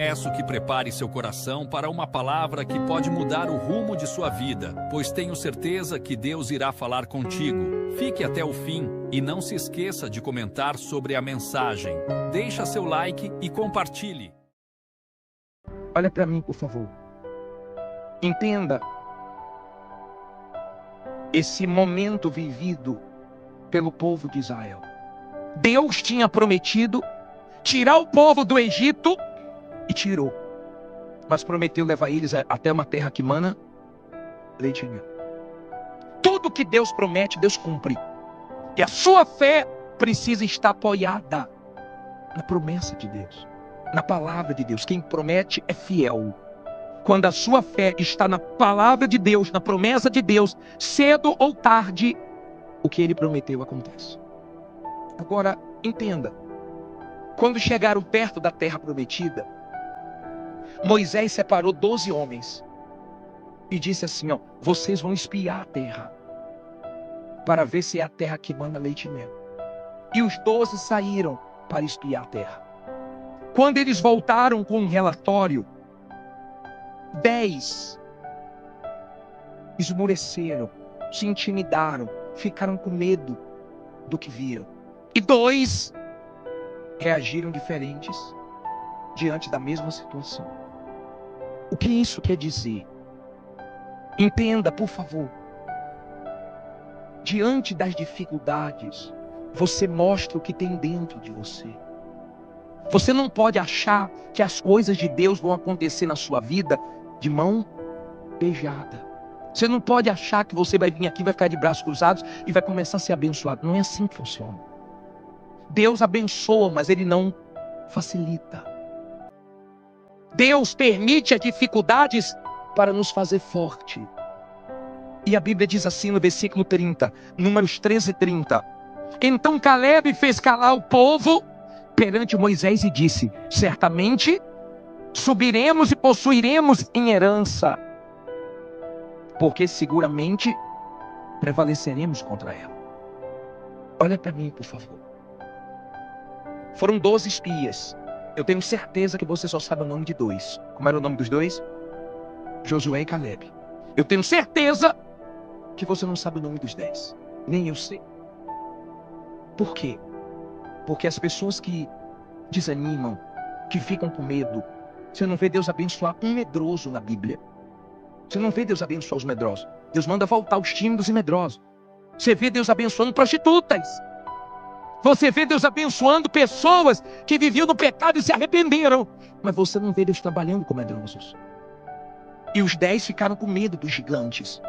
Peço que prepare seu coração para uma palavra que pode mudar o rumo de sua vida, pois tenho certeza que Deus irá falar contigo. Fique até o fim e não se esqueça de comentar sobre a mensagem. Deixa seu like e compartilhe. Olha para mim, por favor. Entenda esse momento vivido pelo povo de Israel. Deus tinha prometido tirar o povo do Egito e tirou, mas prometeu levar eles até uma terra que mana leite e mel. Tudo que Deus promete, Deus cumpre. E a sua fé precisa estar apoiada na promessa de Deus, na palavra de Deus. Quem promete é fiel. Quando a sua fé está na palavra de Deus, na promessa de Deus, cedo ou tarde, o que ele prometeu acontece. Agora, entenda. Quando chegaram perto da terra prometida, Moisés separou 12 homens e disse assim, vocês vão espiar a terra para ver se é a terra que mana leite e mel. E os 12 saíram para espiar a terra. Quando eles voltaram com um relatório, 10 esmoreceram, se intimidaram, ficaram com medo do que viram. E 2 reagiram diferentes diante da mesma situação. O que isso quer dizer? Entenda, por favor. Diante das dificuldades, você mostra o que tem dentro de você. Você não pode achar que as coisas de Deus vão acontecer na sua vida de mão beijada. Você não pode achar que você vai vir aqui, vai ficar de braços cruzados e vai começar a ser abençoado. Não é assim que funciona. Deus abençoa, mas Ele não facilita. Deus permite as dificuldades para nos fazer forte. E a Bíblia diz assim no versículo 30, Números 13:30. Então Caleb fez calar o povo perante Moisés e disse, certamente subiremos e possuiremos em herança, porque seguramente prevaleceremos contra ela. Olha para mim, por favor. Foram 12 espias. Eu tenho certeza que você só sabe o nome de 2. Como era o nome dos 2? Josué e Caleb. Eu tenho certeza que você não sabe o nome dos 10. Nem eu sei. Por quê? Porque as pessoas que desanimam, que ficam com medo, você não vê Deus abençoar um medroso na Bíblia. Você não vê Deus abençoar os medrosos. Deus manda voltar os tímidos e medrosos. Você vê Deus abençoando prostitutas. Você vê Deus abençoando pessoas que viviam no pecado e se arrependeram. Mas você não vê Deus trabalhando com medrosos. E os 10 ficaram com medo dos gigantes.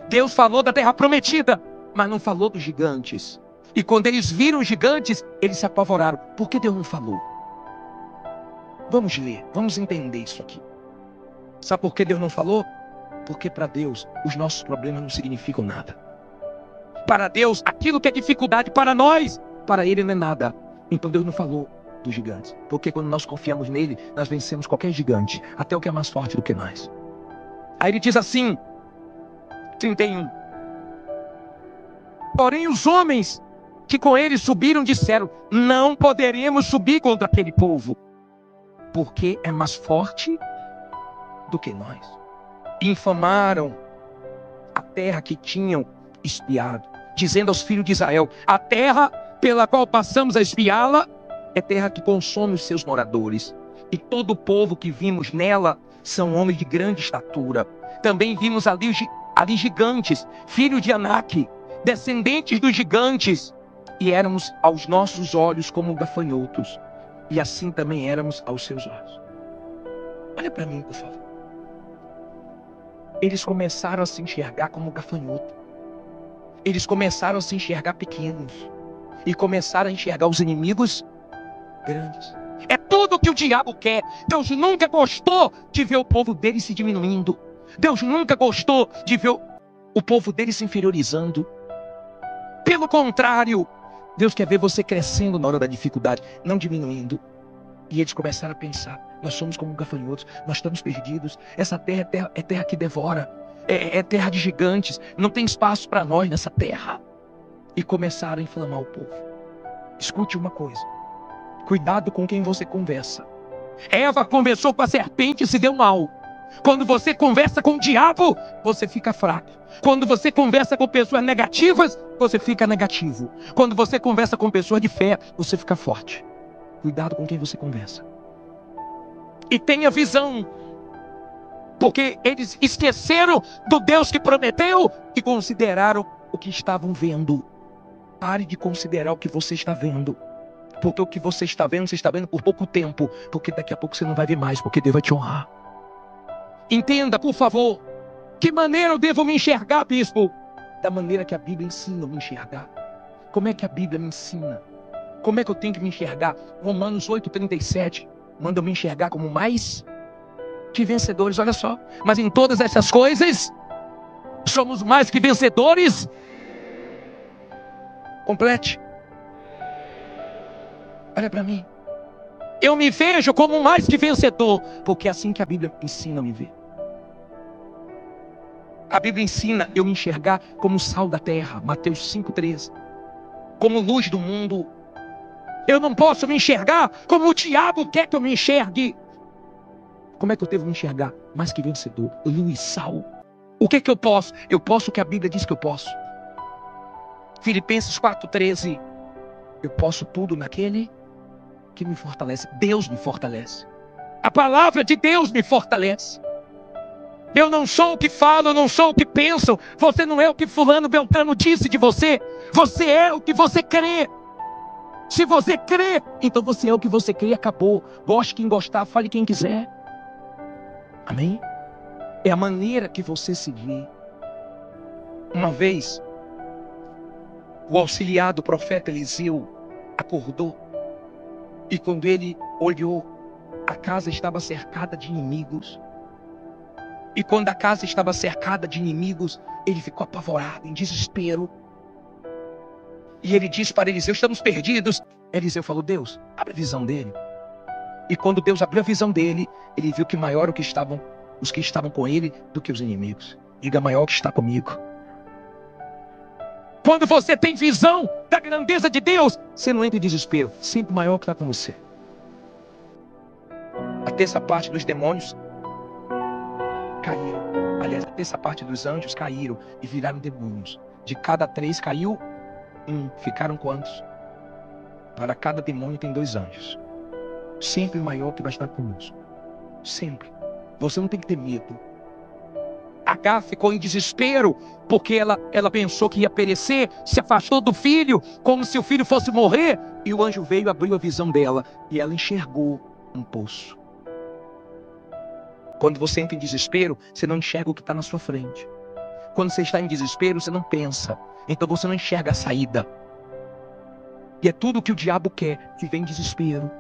Deus falou da terra prometida, mas não falou dos gigantes. E quando eles viram os gigantes, eles se apavoraram. Por que Deus não falou? Vamos ler, vamos entender isso aqui. Sabe por que Deus não falou? Porque para Deus, os nossos problemas não significam nada. Para Deus, aquilo que é dificuldade para nós, para Ele não é nada. Então Deus não falou dos gigantes. Porque quando nós confiamos nele, nós vencemos qualquer gigante, até o que é mais forte do que nós. Aí ele diz assim, 31. Porém os homens que com ele subiram disseram, não poderemos subir contra aquele povo, porque é mais forte do que nós. Infamaram a terra que tinham espiado, dizendo aos filhos de Israel, a terra pela qual passamos a espiá-la é terra que consome os seus moradores. E todo o povo que vimos nela são homens de grande estatura. Também vimos ali gigantes, filhos de Anak, descendentes dos gigantes. E éramos aos nossos olhos como gafanhotos. E assim também éramos aos seus olhos. Olha para mim, por favor. Eles começaram a se enxergar como gafanhoto. Eles começaram a se enxergar pequenos. E começaram a enxergar os inimigos grandes. É tudo que o diabo quer. Deus nunca gostou de ver o povo dele se diminuindo. Deus nunca gostou de ver o povo dele se inferiorizando. Pelo contrário, Deus quer ver você crescendo na hora da dificuldade, não diminuindo. E eles começaram a pensar, nós somos como gafanhotos, nós estamos perdidos. Essa terra é terra que devora, é terra de gigantes, não tem espaço para nós nessa terra. E começaram a inflamar o povo. Escute uma coisa, cuidado com quem você conversa. Eva conversou com a serpente e se deu mal. Quando você conversa com o diabo, você fica fraco. Quando você conversa com pessoas negativas, você fica negativo. Quando você conversa com pessoas de fé, você fica forte. Cuidado com quem você conversa. E tenha visão. Porque eles esqueceram do Deus que prometeu e consideraram o que estavam vendo. Pare de considerar o que você está vendo. Porque o que você está vendo por pouco tempo. Porque daqui a pouco você não vai ver mais, porque Deus vai te honrar. Entenda, por favor. Que maneira eu devo me enxergar, bispo? Da maneira que a Bíblia ensina eu me enxergar. Como é que a Bíblia me ensina? Como é que eu tenho que me enxergar? Romanos 8,37 manda eu me enxergar como mais que vencedores, olha só. Mas em todas essas coisas, somos mais que vencedores. Complete. Olha para mim. Eu me vejo como mais que vencedor, porque é assim que a Bíblia ensina a me ver. A Bíblia ensina eu me enxergar como sal da terra, Mateus 5,13. Como luz do mundo. Eu não posso me enxergar como o diabo quer que eu me enxergue. Como é que eu devo me enxergar? Mais que vencedor, luz, sal. O que eu posso? Eu posso o que a Bíblia diz que eu posso. Filipenses 4,13. Eu posso tudo naquele que me fortalece. Deus me fortalece. A palavra de Deus me fortalece. Eu não sou o que falo, eu não sou o que penso. Você não é o que fulano Beltrano disse de você. Você é o que você crê. Se você crê, então você é o que você crê e acabou. Goste quem gostar, fale quem quiser. Amém? É a maneira que você se vê. Uma vez, o auxiliar do profeta Eliseu acordou. E quando ele olhou, a casa estava cercada de inimigos. E quando a casa estava cercada de inimigos, ele ficou apavorado, em desespero. E ele disse para Eliseu, estamos perdidos. Eliseu falou, Deus, abre a visão dele. E quando Deus abriu a visão dele, ele viu que maior os que estavam com ele do que os inimigos. Diga, maior o que está comigo. Quando você tem visão da grandeza de Deus, você não entra em desespero. Sempre maior que está com você. A terça parte dos demônios caíram. Aliás, a terça parte dos anjos caíram e viraram demônios. De cada 3 caiu 1. Ficaram quantos? Para cada demônio tem 2 anjos. Sempre maior que vai estar conosco. Sempre. Você não tem que ter medo. Agar ficou em desespero, porque ela pensou que ia perecer, se afastou do filho, como se o filho fosse morrer, e o anjo veio e abriu a visão dela, e ela enxergou um poço. Quando você entra em desespero, você não enxerga o que está na sua frente. Quando você está em desespero, você não pensa, então você não enxerga a saída. E é tudo o que o diabo quer, te ver em desespero,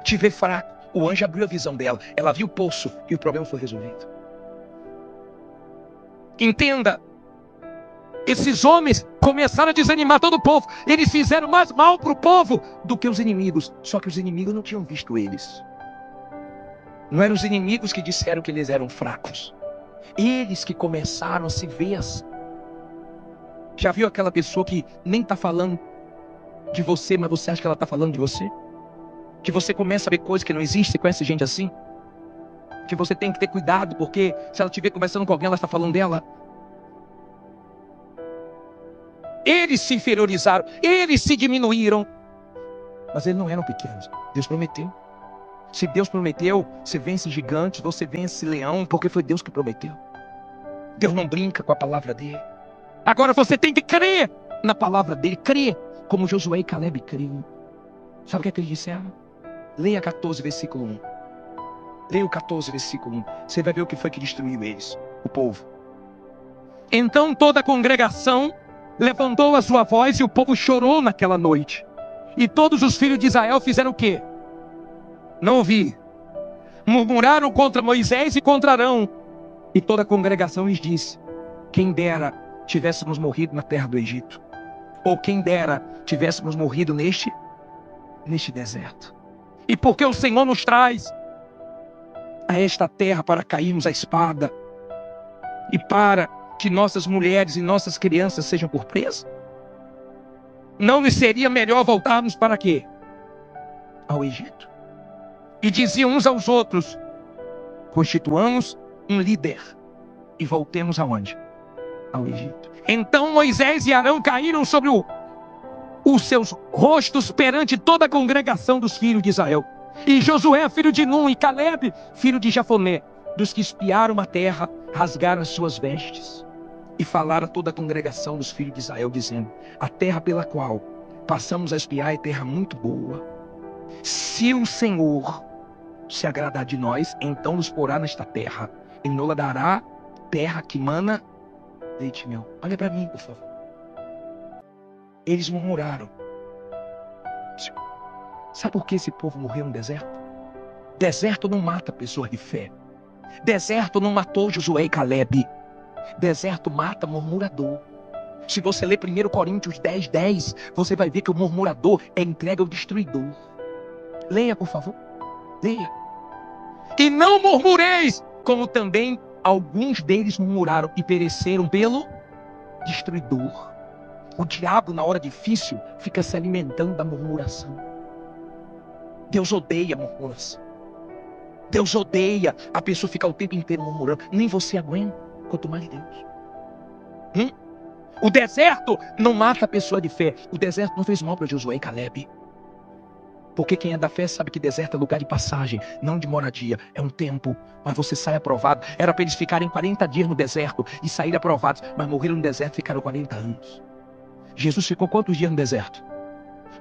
te ver fraco. O anjo abriu a visão dela, ela viu o poço, e o problema foi resolvido. Entenda, esses homens começaram a desanimar todo o povo. Eles fizeram mais mal para o povo do que os inimigos. Só que os inimigos não tinham visto eles. Não eram os inimigos que disseram que eles eram fracos. Eles que começaram a se ver. Já viu aquela pessoa que nem está falando de você, mas você acha que ela está falando de você? Que você começa a ver coisas que não existem. Você conhece gente assim? Que você tem que ter cuidado, porque se ela estiver conversando com alguém, ela está falando dela. Eles se inferiorizaram, eles se diminuíram, mas eles não eram pequenos. Deus prometeu. Se Deus prometeu, você vence gigantes, você vence leão, porque foi Deus que prometeu. Deus não brinca com a palavra dele. Agora você tem que crer na palavra dele, crer como Josué e Caleb criam. Sabe o que é que eles disseram? Leia 14, versículo 1. Leia o 14, versículo 1. Você vai ver o que foi que destruiu eles, o povo. Então toda a congregação levantou a sua voz e o povo chorou naquela noite. E todos os filhos de Israel fizeram o quê? Não ouvi. Murmuraram contra Moisés e contra Arão. E toda a congregação lhes disse: quem dera tivéssemos morrido na terra do Egito. Ou quem dera tivéssemos morrido neste deserto. E porque o Senhor nos traz a esta terra para cairmos à espada e para que nossas mulheres e nossas crianças sejam por presa? Não nos seria melhor voltarmos para quê? Ao Egito. e diziam uns aos outros: constituamos um líder e voltemos aonde? Ao Egito. Então Moisés e Arão caíram sobre os seus rostos perante toda a congregação dos filhos de Israel. E Josué, filho de Num, e Caleb, filho de Jafoné, dos que espiaram a terra, rasgaram as suas vestes e falaram a toda a congregação dos filhos de Israel, dizendo: a terra pela qual passamos a espiar é terra muito boa. Se o Senhor se agradar de nós, então nos porá nesta terra e nos dará terra que mana leite e mel. Olha para mim, por favor. Eles murmuraram. Sabe por que esse povo morreu no deserto? Deserto não mata pessoas de fé. Deserto não matou Josué e Caleb. Deserto mata murmurador. Se você ler 1 Coríntios 10:10, você vai ver que o murmurador é entregue ao destruidor. Leia, por favor. Leia. E não murmureis, como também alguns deles murmuraram e pereceram pelo destruidor. O diabo, na hora difícil, fica se alimentando da murmuração. Deus odeia a murmuração. Deus odeia a pessoa ficar o tempo inteiro murmurando. Nem você aguenta, quanto mais Deus. O deserto não mata a pessoa de fé. O deserto não fez mal para Josué e Caleb. Porque quem é da fé sabe que deserto é lugar de passagem, não de moradia. É um tempo, mas você sai aprovado. Era para eles ficarem 40 dias no deserto e saírem aprovados. Mas morreram no deserto e ficaram 40 anos. Jesus ficou quantos dias no deserto?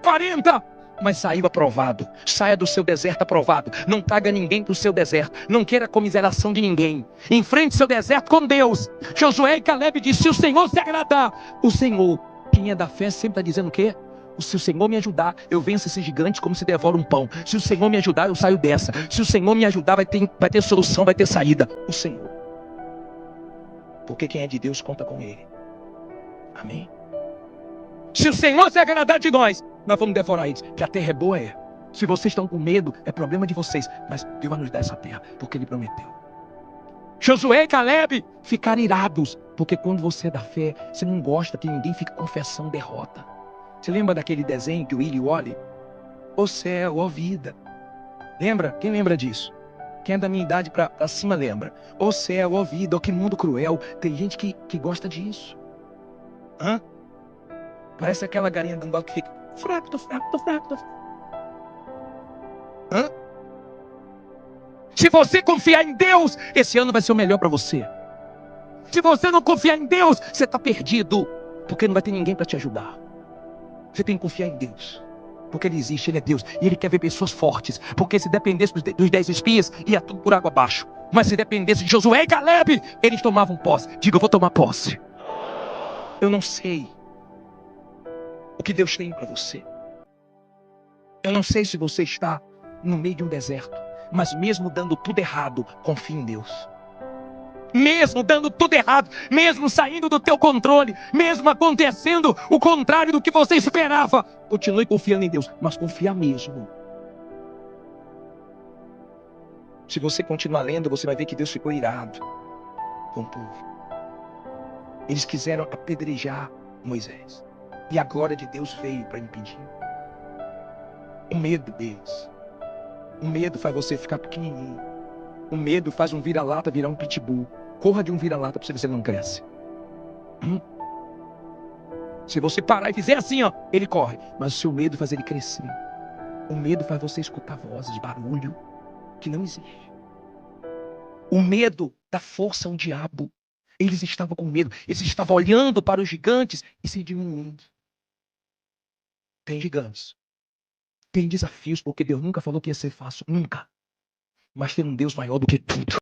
40! Mas saiu aprovado. Saia do seu deserto aprovado. Não traga ninguém para o seu deserto. Não queira comiseração de ninguém. Enfrente seu deserto com Deus. Josué e Caleb disse: se o Senhor se agradar. O Senhor, quem é da fé, sempre está dizendo o quê? Se o Senhor me ajudar, eu venço esse gigante como se devora um pão. Se o Senhor me ajudar, eu saio dessa. Se o Senhor me ajudar, vai ter solução, vai ter saída. O Senhor. Porque quem é de Deus conta com Ele. Amém? Se o Senhor se agradar de nós vamos devorar eles. Que a terra é boa, é. Se vocês estão com medo, é problema de vocês. Mas Deus vai nos dar essa terra, porque Ele prometeu. Josué e Caleb ficaram irados. Porque quando você é da fé, você não gosta que ninguém fique confessando derrota. Você lembra daquele desenho que o Willy Wonka? Ó céu, ó vida. Lembra? Quem lembra disso? Quem é da minha idade pra cima lembra. Ó céu, ó vida, ó que mundo cruel. Tem gente que gosta disso. Hã? Parece aquela galinha dando que fica: fraco, tô fraco, tô fraco, tô fraco. Hã? Se você confiar em Deus, esse ano vai ser o melhor para você. Se você não confiar em Deus, você está perdido. Porque não vai ter ninguém para te ajudar. Você tem que confiar em Deus. Porque Ele existe, Ele é Deus. E Ele quer ver pessoas fortes. Porque se dependesse dos 10 espias, ia tudo por água abaixo. Mas se dependesse de Josué e Caleb, eles tomavam posse. Diga: eu vou tomar posse. Eu não sei o que Deus tem para você. Eu não sei se você está no meio de um deserto. Mas mesmo dando tudo errado, confie em Deus. Mesmo dando tudo errado, mesmo saindo do teu controle, mesmo acontecendo o contrário do que você esperava, continue confiando em Deus, mas confia mesmo. Se você continuar lendo, você vai ver que Deus ficou irado com o povo. Eles quiseram apedrejar Moisés. E a glória de Deus veio para impedir. O medo deles. O medo faz você ficar pequenininho. O medo faz um vira-lata virar um pitbull. Corra de um vira-lata para você ver se ele não cresce. Se você parar e fizer assim, ó, ele corre. Mas o seu medo faz ele crescer. O medo faz você escutar vozes, barulho que não existe. O medo dá força ao diabo. Eles estavam com medo. Eles estavam olhando para os gigantes e se diminuindo. Tem gigantes. Tem desafios, porque Deus nunca falou que ia ser fácil. Nunca. Mas tem um Deus maior do que tudo.